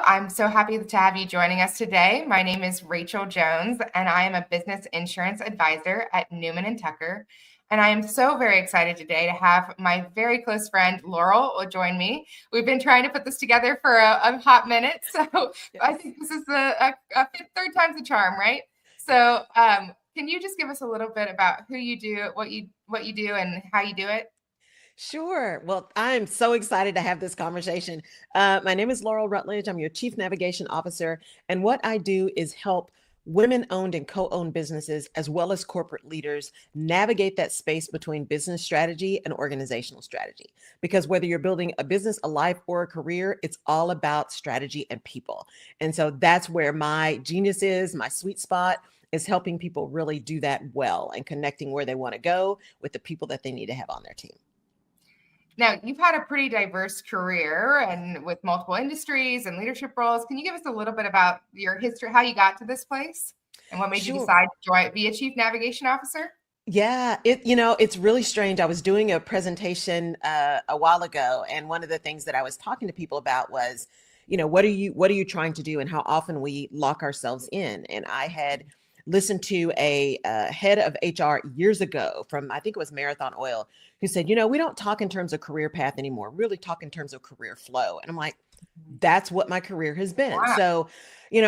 I'm so happy to have you joining us today. My name is Rachel Jones, and I am a business insurance advisor at Newman and Tucker. And I am so very excited today to have my very close friend Laurel will join me. We've been trying to put this together for a hot minute, so yes. I think this is a third time's the charm, right? So, can you just give us a little bit about who you do, what you do, and how you do it? Sure. Well, I'm so excited to have this conversation. My name is Laurel Rutledge. I'm your Chief Navigation Officer. And what I do is help women-owned and co-owned businesses, as well as corporate leaders, navigate that space between business strategy and organizational strategy. Because whether you're building a business, a life, or a career, it's all about strategy and people. And so that's where my genius is, my sweet spot is helping people really do that well and connecting where they want to go with the people that they need to have on their team. Now, you've had a pretty diverse career and with multiple industries and leadership roles. Can you give us a little bit about your history, how you got to this place and what made you decide to be a chief navigation officer? Yeah, it's really strange. I was doing a presentation a while ago, and one of the things that I was talking to people about was, what are you trying to do and how often we lock ourselves in? And I had listened to a head of HR years ago from, I think it was Marathon Oil, who said, we don't talk in terms of career path anymore, really talk in terms of career flow. And I'm like, that's what my career has been. Wow. So,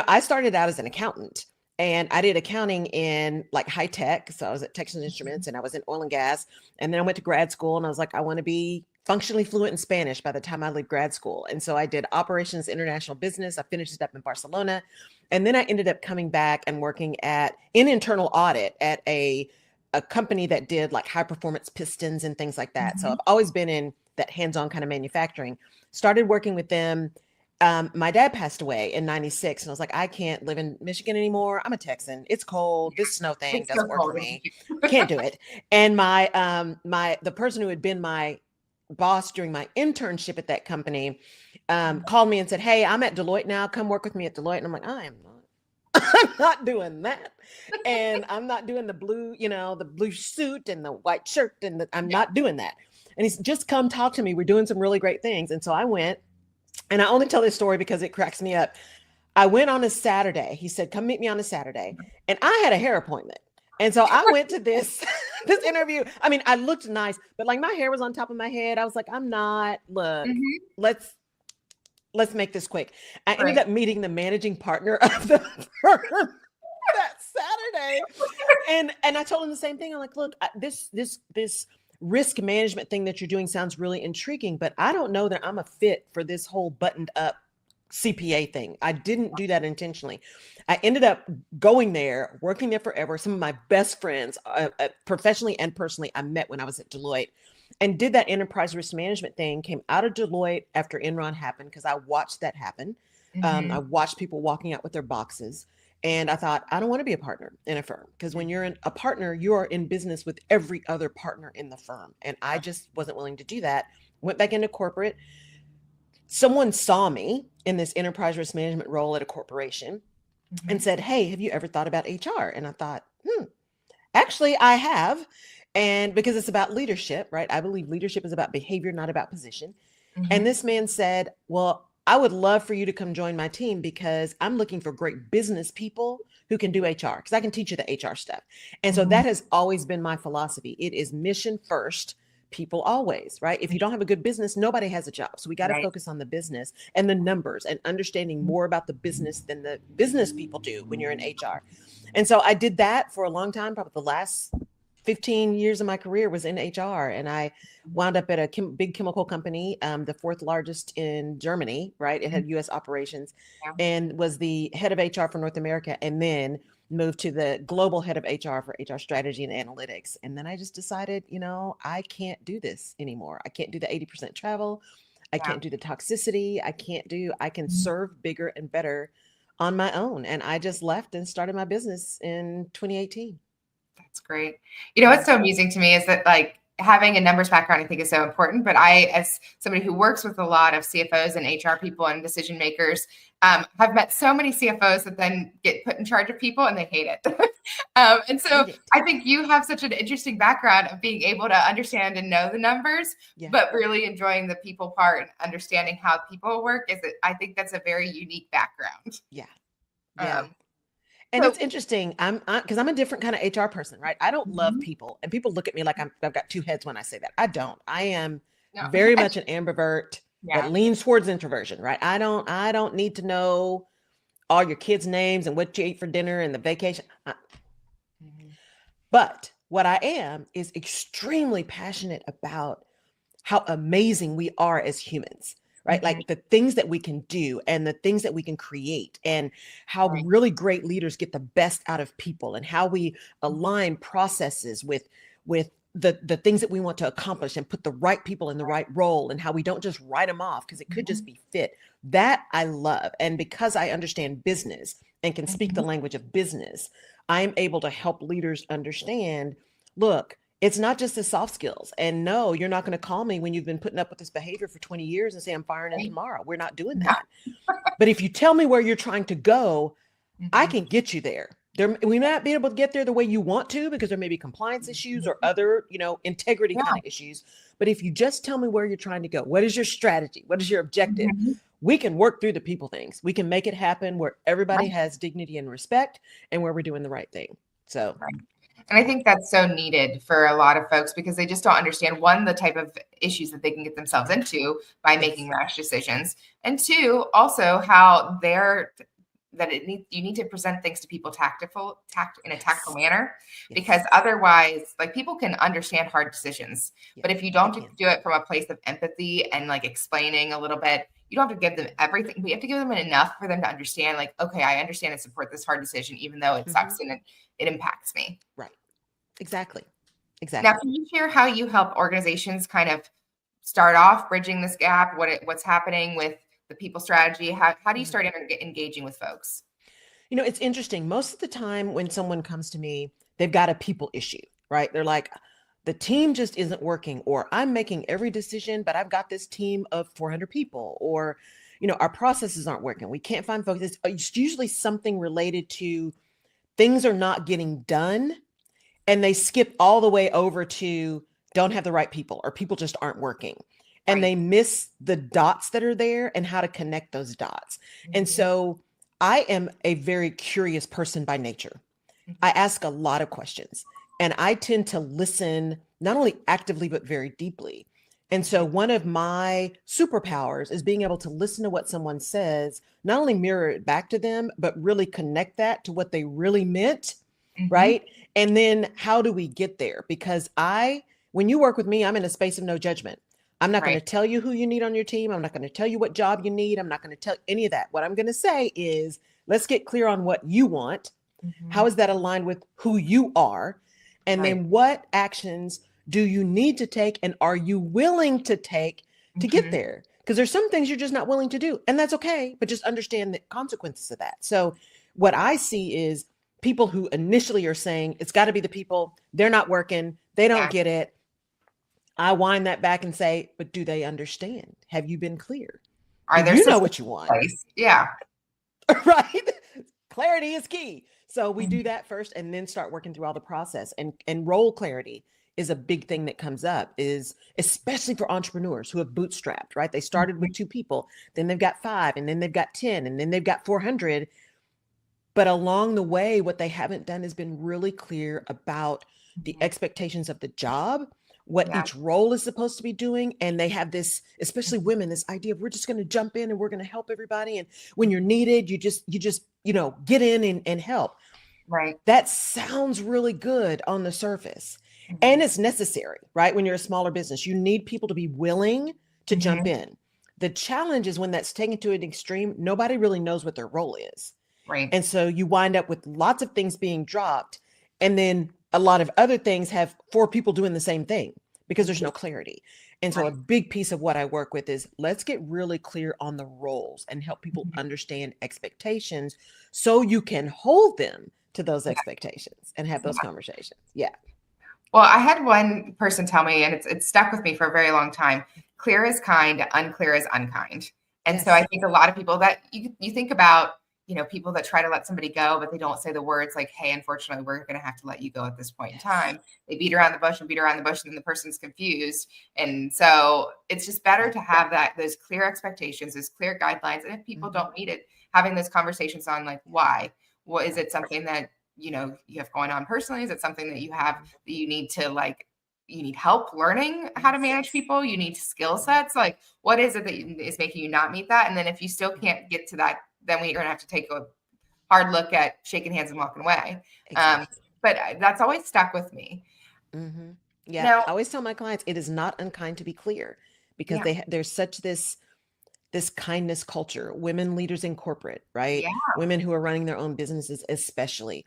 I started out as an accountant. And I did accounting in like high tech. So I was at Texas Instruments and I was in oil and gas. And then I went to grad school and I was like, I want to be functionally fluent in Spanish by the time I leave grad school. And so I did operations, international business. I finished it up in Barcelona. And then I ended up coming back and working in internal audit at a company that did like high performance pistons and things like that. Mm-hmm. So I've always been in that hands-on kind of manufacturing. Started working with them. My dad passed away in 96 and I was like, I can't live in Michigan anymore. I'm a Texan. It's cold. This snow thing doesn't work for me. Can't do it. And the person who had been my boss during my internship at that company called me and said, hey, I'm at Deloitte now. Come work with me at Deloitte. And I'm like, I am not. I'm not doing that. And I'm not doing the blue, the blue suit and the white shirt. And I'm not doing that. And he's just come talk to me. We're doing some really great things. And so I went. And I only tell this story because it cracks me up. I went on a Saturday. He said, come meet me on a Saturday. And I had a hair appointment. And so I went to this interview. I mean, I looked nice, but like my hair was on top of my head. I was like, I'm not, look, let's make this quick. I ended up meeting the managing partner of the firm that Saturday. And I told him the same thing. I'm like, look, this risk management thing that you're doing sounds really intriguing, but I don't know that I'm a fit for this whole buttoned up CPA thing. I didn't do that intentionally. I ended up going there, working there forever. Some of my best friends, professionally and personally, I met when I was at Deloitte and did that enterprise risk management thing, came out of Deloitte after Enron happened because I watched that happen. I watched people walking out with their boxes. And I thought, I don't want to be a partner in a firm because when you're a partner, you are in business with every other partner in the firm. And I just wasn't willing to do that. Went back into corporate. Someone saw me in this enterprise risk management role at a corporation and said, hey, have you ever thought about HR? And I thought, actually, I have. And because it's about leadership, right? I believe leadership is about behavior, not about position. And this man said, well, I would love for you to come join my team because I'm looking for great business people who can do HR because I can teach you the HR stuff. And so that has always been my philosophy. It is mission first, people always, right? If you don't have a good business, nobody has a job. So we got to focus on the business and the numbers and understanding more about the business than the business people do when you're in HR. And so I did that for a long time, probably the last 15 years of my career was in HR, and I wound up at a big chemical company, the fourth largest in Germany, right? It had US operations and was the head of HR for North America, and then moved to the global head of HR for HR strategy and analytics. And then I just decided, I can't do this anymore. I can't do the 80% travel. I can't do the toxicity. I can serve bigger and better on my own. And I just left and started my business in 2018. That's great. What's so amusing to me is that like having a numbers background, I think, is so important. But I, as somebody who works with a lot of CFOs and HR people and decision makers, have met so many CFOs that then get put in charge of people and they hate it. And so I think you have such an interesting background of being able to understand and know the numbers, but really enjoying the people part and understanding how people work. I think that's a very unique background. Yeah. And it's interesting. Because I'm a different kind of HR person, right? I don't love people, and people look at me like I've got two heads when I say that. I don't. I am very much an ambivert that leans towards introversion, right? I don't need to know all your kids' names and what you ate for dinner and the vacation. But what I am is extremely passionate about how amazing we are as humans. Right? Like the things that we can do and the things that we can create, and how really great leaders get the best out of people, and how we align processes with the things that we want to accomplish and put the right people in the right role, and how we don't just write them off because it could just be fit. That I love. And because I understand business and can speak the language of business, I'm able to help leaders understand, look, it's not just the soft skills. And no, you're not going to call me when you've been putting up with this behavior for 20 years and say, I'm firing him tomorrow. We're not doing that. But if you tell me where you're trying to go, I can get you there. We may not be able to get there the way you want to, because there may be compliance issues or other, integrity kind of issues. But if you just tell me where you're trying to go, what is your strategy? What is your objective? We can work through the people things. We can make it happen where everybody has dignity and respect, and where we're doing the right thing. So. And I think that's so needed for a lot of folks, because they just don't understand, one, the type of issues that they can get themselves into by making rash decisions, and two, also how you need to present things to people in a tactful manner, because otherwise, like, people can understand hard decisions, but if you don't do it from a place of empathy and like explaining a little bit, you don't have to give them everything. We have to give them enough for them to understand, like, okay, I understand and support this hard decision, even though it sucks and it impacts me. Right. Exactly. Now, can you share how you help organizations kind of start off bridging this gap? What's happening with the people strategy? How do you start engaging with folks? It's interesting. Most of the time when someone comes to me, they've got a people issue, right? They're like, the team just isn't working, or I'm making every decision, but I've got this team of 400 people, or, our processes aren't working. We can't find folks. It's usually something related to things are not getting done. And they skip all the way over to don't have the right people, or people just aren't working. And they miss the dots that are there and how to connect those dots. And so I am a very curious person by nature. I ask a lot of questions, and I tend to listen not only actively, but very deeply. And so one of my superpowers is being able to listen to what someone says, not only mirror it back to them, but really connect that to what they really meant. Right. And then how do we get there? Because when you work with me, I'm in a space of no judgment. I'm not going to tell you who you need on your team. I'm not going to tell you what job you need. I'm not going to tell any of that. What I'm going to say is, let's get clear on what you want. How is that aligned with who you are? And then what actions do you need to take, and are you willing to take to get there? Because there's some things you're just not willing to do, and that's okay, but just understand the consequences of that. So what I see is people who initially are saying, it's got to be the people, they're not working, they don't get it. I wind that back and say, but do they understand? Have you been clear? You know what you want? Yeah. Right. Clarity is key. So we do that first, and then start working through all the process, and role clarity is a big thing that comes up, is especially for entrepreneurs who have bootstrapped, right? They started with 2 people, then they've got 5, and then they've got 10, and then they've got 400. But along the way, what they haven't done is been really clear about the expectations of the job, what each role is supposed to be doing. And they have this, especially women, this idea of, we're just going to jump in and we're going to help everybody. And when you're needed, you just, get in and help. Right. That sounds really good on the surface. And it's necessary, right? When you're a smaller business, you need people to be willing to jump in. The challenge is when that's taken to an extreme, nobody really knows what their role is. Right. And so you wind up with lots of things being dropped, and then a lot of other things have 4 people doing the same thing because there's no clarity. And so a big piece of what I work with is, let's get really clear on the roles and help people understand expectations so you can hold them to those expectations and have those conversations. Yeah. Well, I had one person tell me, and it's stuck with me for a very long time. Clear is kind, unclear is unkind. And so Yes. I think a lot of people that you think about, people that try to let somebody go, but they don't say the words like, "Hey, unfortunately, we're going to have to let you go at this point in Yes. time." They beat around the bush and beat around the bush, and then the person's confused. And so it's just better to have those clear expectations, those clear guidelines. And if people don't meet it, having those conversations on like why. What is it something that you have going on personally? Is it something that you have that you need to you need help learning how to manage people? You need skill sets. Like, what is it that is making you not meet that? And then if you still can't get to that, then we're going to have to take a hard look at shaking hands and walking away. Exactly. But that's always stuck with me. Yeah. Now, I always tell my clients it is not unkind to be clear because yeah, there's such this kindness culture, women leaders in corporate, right? yeah, Women who are running their own businesses, especially.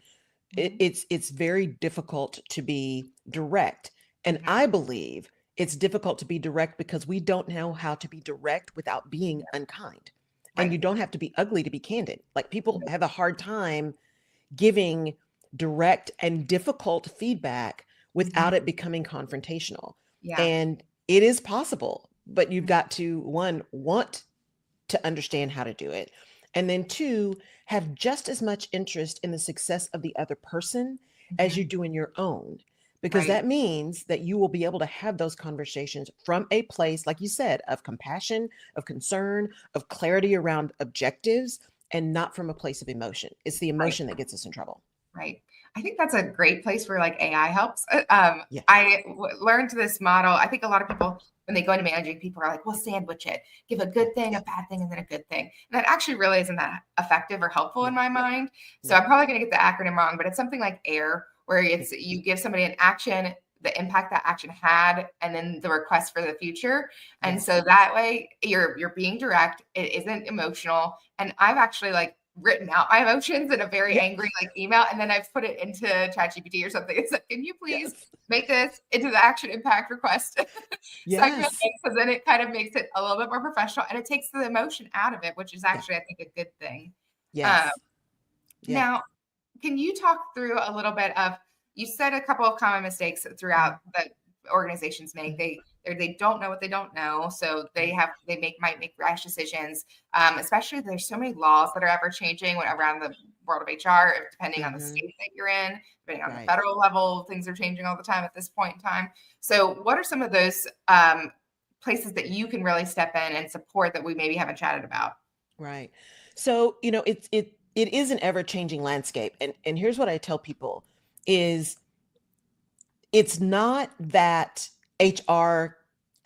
mhm, It's very difficult to be direct. And mhm, I believe it's difficult to be direct because we don't know how to be direct without being unkind. And you right, don't have to be ugly to be candid. Like people mhm, have a hard time giving direct and difficult feedback mhm, without it becoming confrontational. yeah, And it is possible, but you've mhm, got to, one, want to understand how to do it. And then two, have just as much interest in the success of the other person as you mhm, do in your own. Because right, that means that you will be able to have those conversations from a place, like you said, of compassion, of concern, of clarity around objectives, and not from a place of emotion. It's the right. emotion that gets us in trouble. Right. I think that's a great place where like AI helps. Yeah. Learned this model. I think a lot of people, when they go into managing people, are like, "Well, sandwich it. Give a Yeah. good thing, a bad thing, and then a good thing." And that actually really isn't that effective or helpful in No, my mind. So no. I'm probably going to get the acronym wrong, but it's something like AIR, where Yeah. it's you give somebody an action, the impact that action had, and then the request for the future. And Yes. so that way you're being direct. It isn't emotional. And I've actually like written out my emotions in a very Yeah. angry like email, and then I've put it into ChatGPT or something. It's like, can you please Yes. make this into the action impact request? So I feel like Yes. because then it kind of makes it a little bit more professional, and it takes the emotion out of it, which is Yeah. actually I think a good thing. Um, Yes. Yeah. Now, can you talk through a little bit of you said a couple of common mistakes throughout that organizations make. Mhm. They don't know what they don't know, so Mhm. might make rash decisions. Especially there's so many laws that are ever changing around the world of HR, depending on the Mhm. state that you're in, depending on the Right. federal level, things are changing all the time at this point in time. So, what are some of those places that you can really step in and support that we maybe haven't chatted about? Right. So, it is an ever-changing landscape. And here's what I tell people is it's not that HR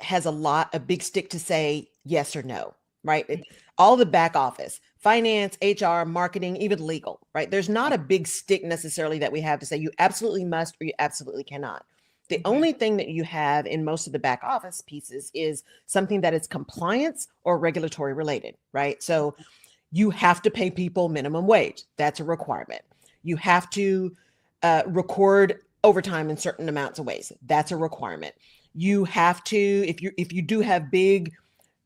has a big stick to say yes or no, right? All the back office, finance, HR, marketing, even legal, right? There's not a big stick necessarily that we have to say you absolutely must or you absolutely cannot. The Mhm. only thing that you have in most of the back office pieces is something that is compliance or regulatory related, right? So you have to pay people minimum wage. That's a requirement. You have to record overtime in certain amounts of ways. That's a requirement. You have to, if you do have big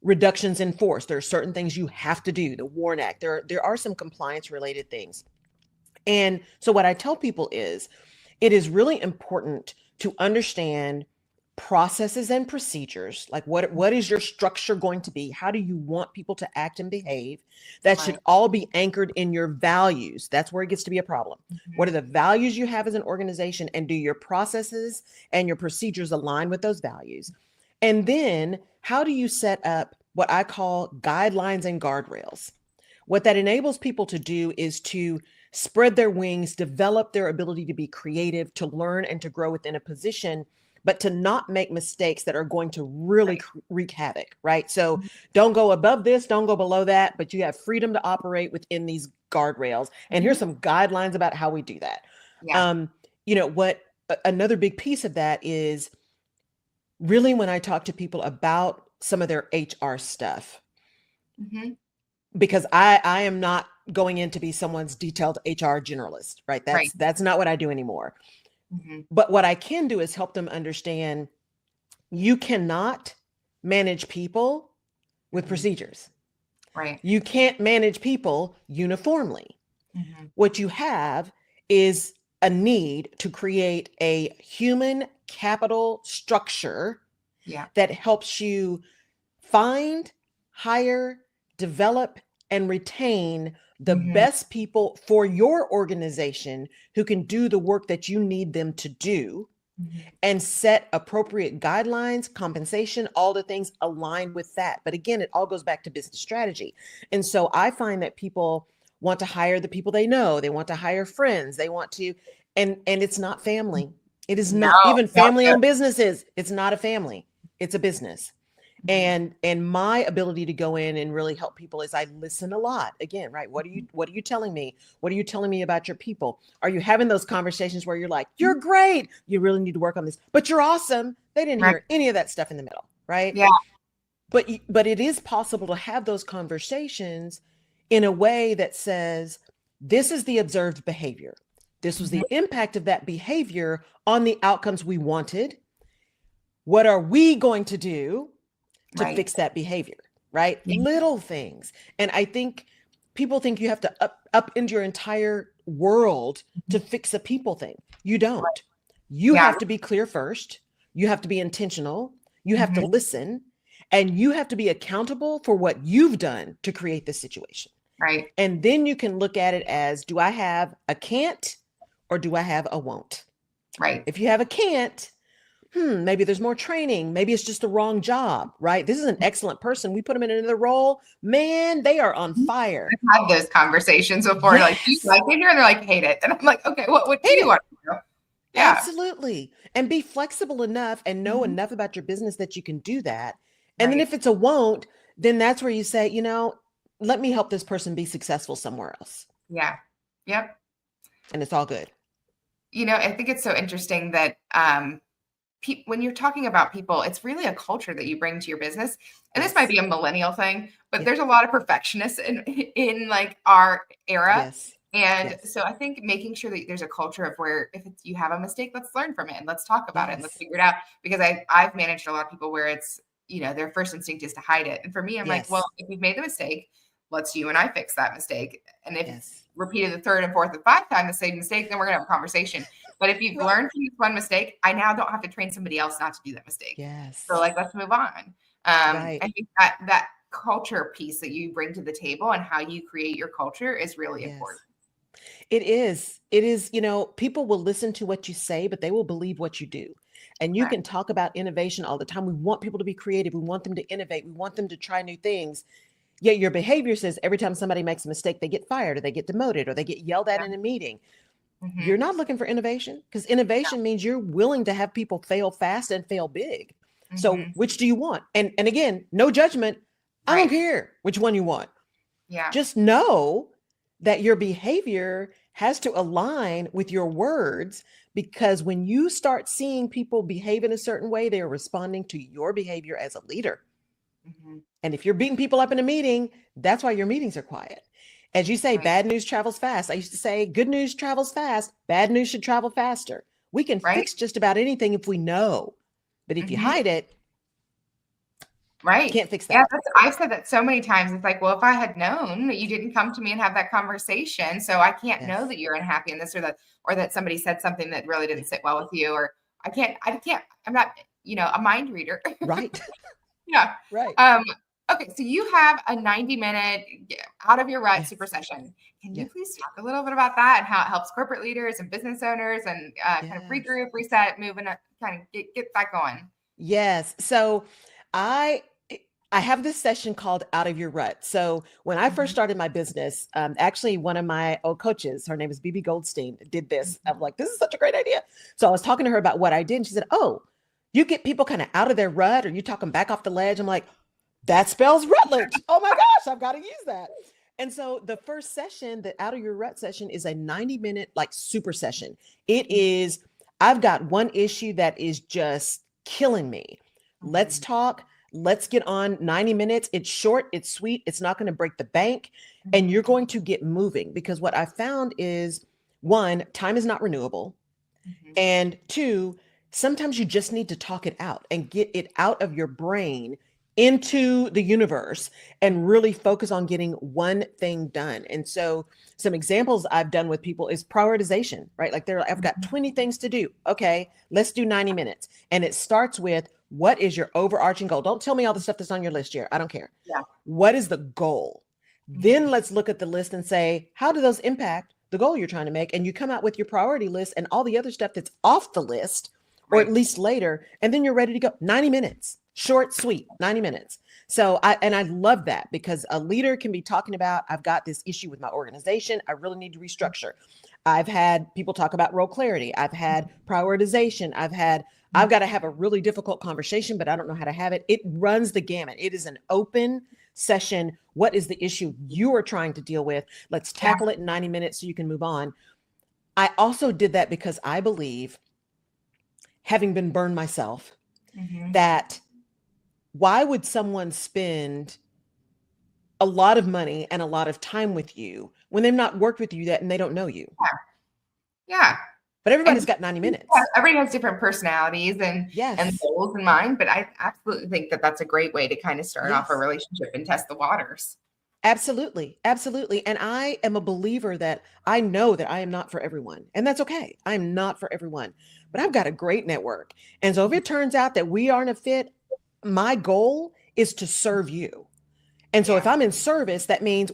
reductions in force, there are certain things you have to do. The WARN Act. There are some compliance related things. And so what I tell people is it is really important to understand processes and procedures, like what is your structure going to be, how do you want people to act and behave. That should Right. all be anchored in your values. That's where it gets to be a problem. What are Mhm. the values you have as an organization, and do your processes and your procedures align with those values? And then how do you set up what I call guidelines and guardrails? What that enables people to do is to spread their wings, develop their ability to be creative, to learn and to grow within a position, but to not make mistakes that are going to really Right. wreak havoc, right? So don't go above this, don't go below that, but you have freedom to operate within these guardrails. And here's Mhm. some guidelines about how we do that. Yeah. Um, another big piece of that is really when I talk to people about some of their HR stuff, Mhm. because I am not going in to be someone's detailed HR generalist, right? Right. That's not what I do anymore. Mhm. But what I can do is help them understand you cannot manage people with Mhm. procedures. Right. You can't manage people uniformly. Mhm. What you have is a need to create a human capital structure Yeah. that helps you find, hire, develop, and retain the best people for your organization who can do the work that you need them to do, and set appropriate guidelines, compensation, all the things aligned with that. But again, it all goes back to business strategy. And so I find that people want to hire the people they know, they want to hire friends, they want to, and it's not family. It is not even family-owned businesses. It's not a family. It's a business. And my ability to go in and really help people is I listen a lot. Again, right? What are you telling me? What are you telling me about your people? Are you having those conversations where you're like, you're great, you really need to work on this, but you're awesome? They didn't hear any of that stuff in the middle, right? Yeah. But it is possible to have those conversations in a way that says, this is the observed behavior. This was the impact of that behavior on the outcomes we wanted. What are we going to do to fix that behavior, right? Little things. And I think people think you have to up into your entire world to fix a people thing. You don't. You have to be clear first. You have to be intentional. You have to listen, and you have to be accountable for what you've done to create this situation. Right. And then you can look at it as, do I have a can't or do I have a won't? Right. If you have a can't, maybe there's more training. Maybe it's just the wrong job, right? This is an excellent person. We put them in another role. Man, they are on fire. I've had those conversations before. Like, do you like it here? And they're like, hate it. And I'm like, okay, what do you want to do? Yeah. Absolutely. And be flexible enough and know enough about your business that you can do that. And then if it's a won't, then that's where you say, let me help this person be successful somewhere else. Yeah. Yep. And it's all good. I think it's so interesting that, when you're talking about people, it's really a culture that you bring to your business. And this might be a millennial thing, but there's a lot of perfectionists in like our era. Yes. And so I think making sure that there's a culture of where if you have a mistake, let's learn from it and let's talk about it and let's figure it out. Because I've managed a lot of people where it's, their first instinct is to hide it. And for me, I'm like, well, if you've made the mistake, let's you and I fix that mistake. And if it's repeated the third and fourth and fifth time the same mistake, then we're going to have a conversation. But if you've learned from this one mistake, I now don't have to train somebody else not to do that mistake. Yes. So let's move on. I think that culture piece that you bring to the table and how you create your culture is really important. It is. People will listen to what you say, but they will believe what you do. And you can talk about innovation all the time. We want people to be creative. We want them to innovate. We want them to try new things. Yet your behavior says every time somebody makes a mistake, they get fired or they get demoted or they get yelled at in a meeting. You're not looking for innovation, because innovation means you're willing to have people fail fast and fail big. So which do you want? And again, no judgment. I don't care which one you want. Yeah. Just know that your behavior has to align with your words, because when you start seeing people behave in a certain way, they are responding to your behavior as a leader. And if you're beating people up in a meeting, that's why your meetings are quiet. As you say, bad news travels fast. I used to say, good news travels fast. Bad news should travel faster. We can fix just about anything if we know. But if you hide it, you can't fix that. Yeah, I've said that so many times. It's like, well, if I had known that you didn't come to me and have that conversation, so I can't know that you're unhappy in this or that somebody said something that really didn't sit well with you, or I'm not, a mind reader. Right. Yeah. Right. Okay, so you have a 90-minute out of your rut super session. Can you please talk a little bit about that and how it helps corporate leaders and business owners and kind of regroup, reset, moving, kind of get that going? Yes. So I have this session called Out of Your Rut. So when I first started my business, actually one of my old coaches, her name is BB Goldstein, did this. I'm like, this is such a great idea. So I was talking to her about what I did. And she said, oh, you get people kind of out of their rut, or you talk them back off the ledge. I'm like, that spells Rutledge. Oh my gosh, I've got to use that. And so the first session, the Out of Your Rut session, is a 90-minute like super session. It is, I've got one issue that is just killing me. Let's talk. Let's get on 90 minutes. It's short. It's sweet. It's not going to break the bank. And you're going to get moving, because what I found is, one, time is not renewable. And two, sometimes you just need to talk it out and get it out of your brain into the universe and really focus on getting one thing done. And so some examples I've done with people is prioritization, right? Like I've got 20 things to do. Okay, let's do 90 minutes. And it starts with, what is your overarching goal? Don't tell me all the stuff that's on your list here. I don't care. Yeah. What is the goal? Then let's look at the list and say, how do those impact the goal you're trying to make? And you come out with your priority list and all the other stuff that's off the list, or at least later, and then you're ready to go. 90 minutes, short, sweet, 90 minutes. So I love that, because a leader can be talking about, I've got this issue with my organization. I really need to restructure. I've had people talk about role clarity. I've had prioritization. I've got to have a really difficult conversation, but I don't know how to have it. It runs the gamut. It is an open session. What is the issue you are trying to deal with? Let's tackle it in 90 minutes so you can move on. I also did that because I believe, having been burned myself, that why would someone spend a lot of money and a lot of time with you when they've not worked with you yet and they don't know you? Yeah. But everybody's got 90 minutes. Everybody has different personalities and goals in mind. But I absolutely think that that's a great way to kind of start off a relationship and test the waters. Absolutely. Absolutely. And I am a believer that I know that I am not for everyone. And that's okay. I'm not for everyone, but I've got a great network. And so if it turns out that we aren't a fit, my goal is to serve you. And so if I'm in service, that means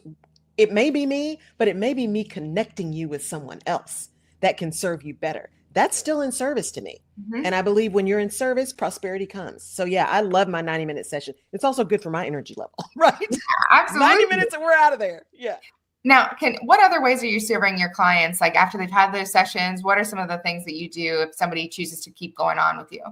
it may be me, but it may be me connecting you with someone else that can serve you better. That's still in service to me. And I believe when you're in service, prosperity comes. So yeah, I love my 90-minute session. It's also good for my energy level, right? Absolutely. 90 minutes and we're out of there. Yeah. Now, what other ways are you serving your clients? Like after they've had those sessions, what are some of the things that you do if somebody chooses to keep going on with you?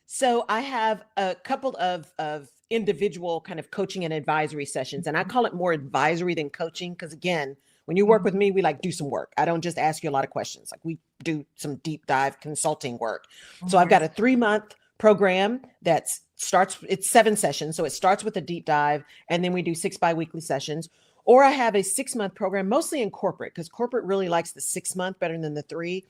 So I have a couple of individual kind of coaching and advisory sessions, and I call it more advisory than coaching. Because again, when you work with me, we like do some work. I don't just ask you a lot of questions. Like we do some deep dive consulting work. So I've got a 3-month program it's 7 sessions. So it starts with a deep dive, and then we do 6 biweekly sessions. Or I have a 6-month program, mostly in corporate, because corporate really likes the 6-month better than the 3.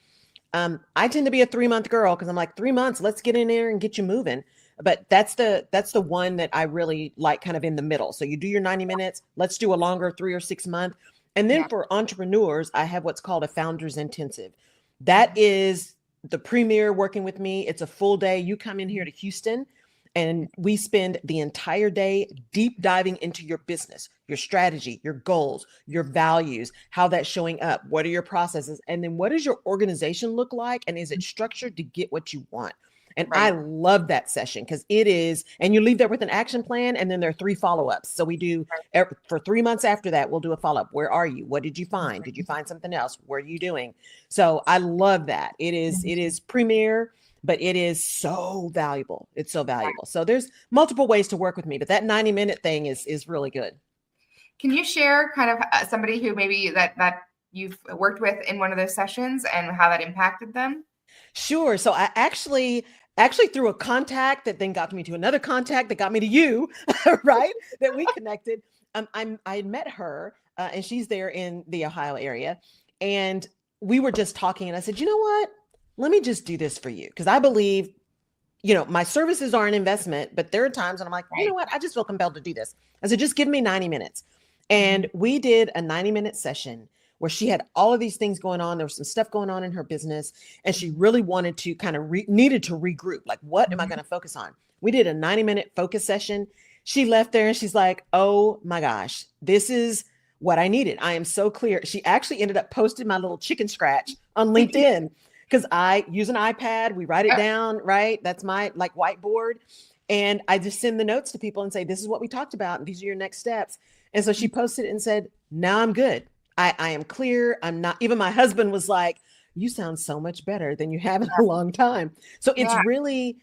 I tend to be a 3-month girl because I'm like, 3 months, let's get in there and get you moving. But that's the one that I really like, kind of in the middle. So you do your 90 minutes, let's do a longer 3 or 6 month. And then for entrepreneurs, I have what's called a founders intensive. That is the premier working with me. It's a full day. You come in here to Houston and we spend the entire day deep diving into your business, your strategy, your goals, your values, how that's showing up. What are your processes? And then what does your organization look like? And is it structured to get what you want? And I love that session because it is, and you leave there with an action plan, and then there are 3 follow-ups. So we do for 3 months after that, we'll do a follow-up. Where are you? What did you find? Did you find something else? What are you doing? So I love that. It is premier, but it is so valuable. It's so valuable. So there's multiple ways to work with me, but that 90-minute thing is really good. Can you share kind of somebody who maybe that you've worked with in one of those sessions and how that impacted them? Sure. So I actually through a contact that then got me to another contact that got me to you, right? That we connected. I had met her and she's there in the Ohio area. And we were just talking and I said, you know what? Let me just do this for you. Because I believe, my services are an investment, but there are times when I'm like, you know what? I just feel compelled to do this. I said, just give me 90 minutes. And we did a 90-minute session where she had all of these things going on. There was some stuff going on in her business, and she really wanted to kind of needed to regroup. Like, what am I going to focus on? We did a 90-minute focus session. She left there and she's like, oh my gosh, this is what I needed. I am so clear. She actually ended up posting my little chicken scratch on LinkedIn because I use an iPad. We write it down, right? That's my whiteboard. And I just send the notes to people and say, this is what we talked about. And these are your next steps. And so she posted it and said, now I'm good. I am clear. I'm not, even my husband was like, you sound so much better than you have in a long time. So it's really,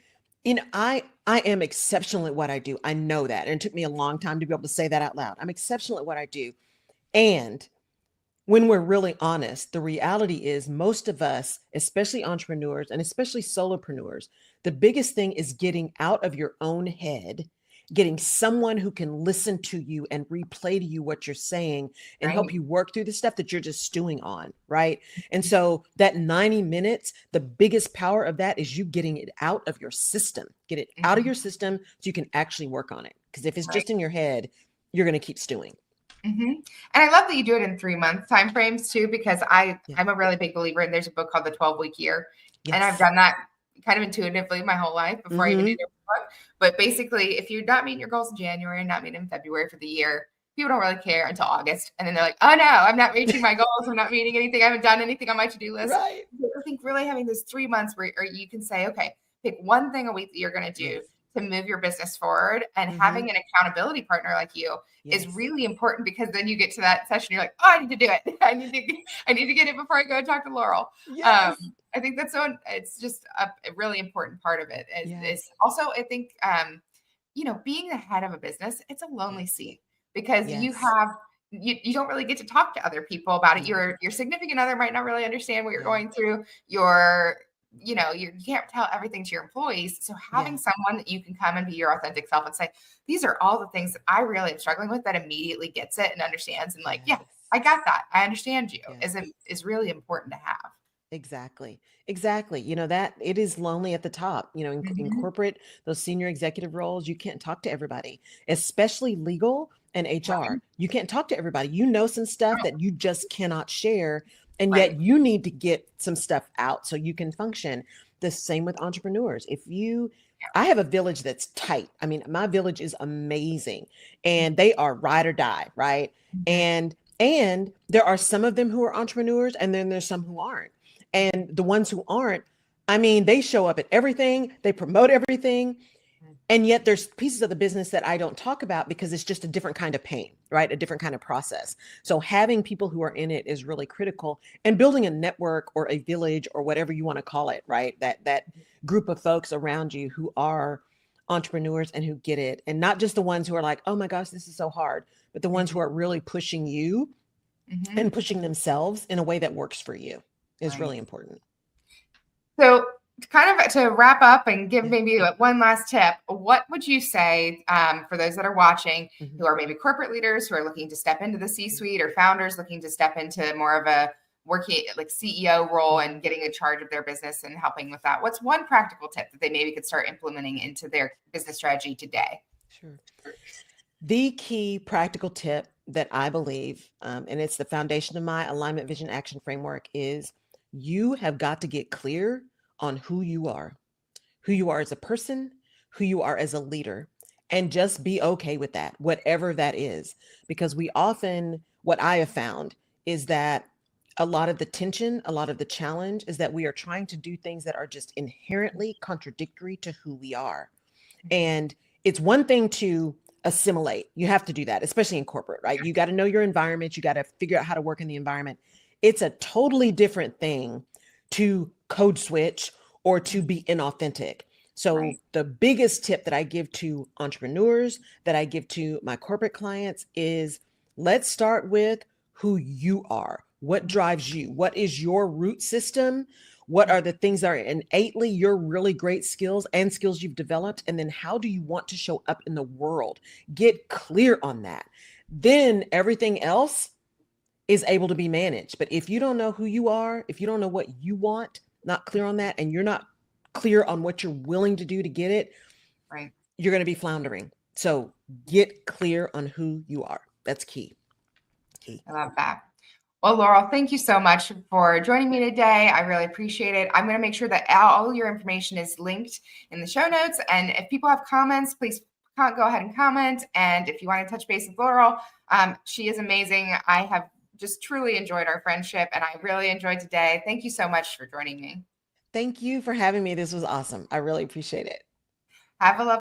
I am exceptional at what I do. I know that. And it took me a long time to be able to say that out loud. I'm exceptional at what I do. And when we're really honest, the reality is most of us, especially entrepreneurs and especially solopreneurs, the biggest thing is getting out of your own head getting someone who can listen to you and replay to you what you're saying and help Right. you work through the stuff that you're just stewing on, right? And so that 90 minutes, the biggest power of that is you getting it out of your system. Get it out of Mhm. your system so you can actually work on it. Because if it's Right. just in your head, you're going to keep stewing. And I love that you do it in 3 month time frames too, because Yeah. I'm a really big believer. And there's a book called The 12-Week Year, and I've Yes. done that kind of intuitively my whole life before I even Mm-hmm. did the book. But basically, if you're not meeting your goals in January and not meeting in February for the year, people don't really care until August, and then they're like, "Oh no, I'm not reaching my goals. I'm not meeting anything. I haven't done anything on my to-do list." Right. I think really having those 3 months where or you can say, "Okay, pick one thing a week that you're going to do Yes. to move your business forward," and Mm-hmm. having an accountability partner like you is Yes. really important, because then you get to that session, you're like, oh, I need to do it. I need to get it before I go and talk to Laurel. Yes. I think that's so. It's just a really important part of it. Is Yes. also I think being the head of a business, it's a lonely Yes. seat, because Yes. you don't really get to talk to other people about it. Yeah. Your significant other might not really understand what you're Yeah. going through. You can't tell everything to your employees. So Yeah. having someone that you can come and be your authentic self and say, these are all the things that I really am struggling with, that immediately gets it and understands, and like, yeah, Yes. I got that. I understand you, Yes. is really important to have. Exactly. Exactly. That it is lonely at the top. In Mhm. corporate, those senior executive roles, you can't talk to everybody, especially legal and Right. HR. You can't talk to everybody. You know some stuff that you just cannot share. And Right. yet you need to get some stuff out so you can function. The same with entrepreneurs. I have a village that's tight. I mean, my village is amazing and they are ride or die, right? Mhm. And there are some of them who are entrepreneurs and then there's some who aren't. And the ones who aren't, I mean, they show up at everything, they promote everything. And yet there's pieces of the business that I don't talk about because it's just a different kind of pain, right? A different kind of process. So having people who are in it is really critical, and building a network or a village or whatever you want to call it, right? That group of folks around you who are entrepreneurs and who get it. And not just the ones who are like, oh my gosh, this is so hard, but the ones who Mhm. are really pushing you Mhm. and pushing themselves in a way that works for you is Right. really important. So, kind of to wrap up and give Yeah. maybe one last tip, what would you say for those that are watching, Mhm. who are maybe corporate leaders who are looking to step into the Yeah. C-suite, or founders looking to step into more of a working like CEO role Mhm. and getting in charge of their business and helping with that? What's one practical tip that they maybe could start implementing into their business strategy today? Sure. The key practical tip that I believe, and it's the foundation of my alignment vision action framework, is you have got to get clear on who you are as a person, who you are as a leader, and just be okay with that, whatever that is. Because what I have found is that a lot of the tension, a lot of the challenge is that we are trying to do things that are just inherently contradictory to who we are. And it's one thing to assimilate. You have to do that, especially in corporate, right? You got to know your environment. You got to figure out how to work in the environment. It's a totally different thing to code switch or to be inauthentic. So, Right. the biggest tip that I give to entrepreneurs, that I give to my corporate clients is let's start with who you are. What drives you? What is your root system? What are the things that are innately your really great skills and skills you've developed? And then how do you want to show up in the world? Get clear on that. Then everything else is able to be managed. But if you don't know who you are, if you don't know what you want, not clear on that, and you're not clear on what you're willing to do to get it, Right. you're going to be floundering. So get clear on who you are. That's key. Key. I love that. Well, Laurel, thank you so much for joining me today. I really appreciate it. I'm going to make sure that all your information is linked in the show notes. And if people have comments, please go ahead and comment. And if you want to touch base with Laurel, she is amazing. I have just truly enjoyed our friendship, and I really enjoyed today. Thank you so much for joining me. Thank you for having me. This was awesome. I really appreciate it. Have a lovely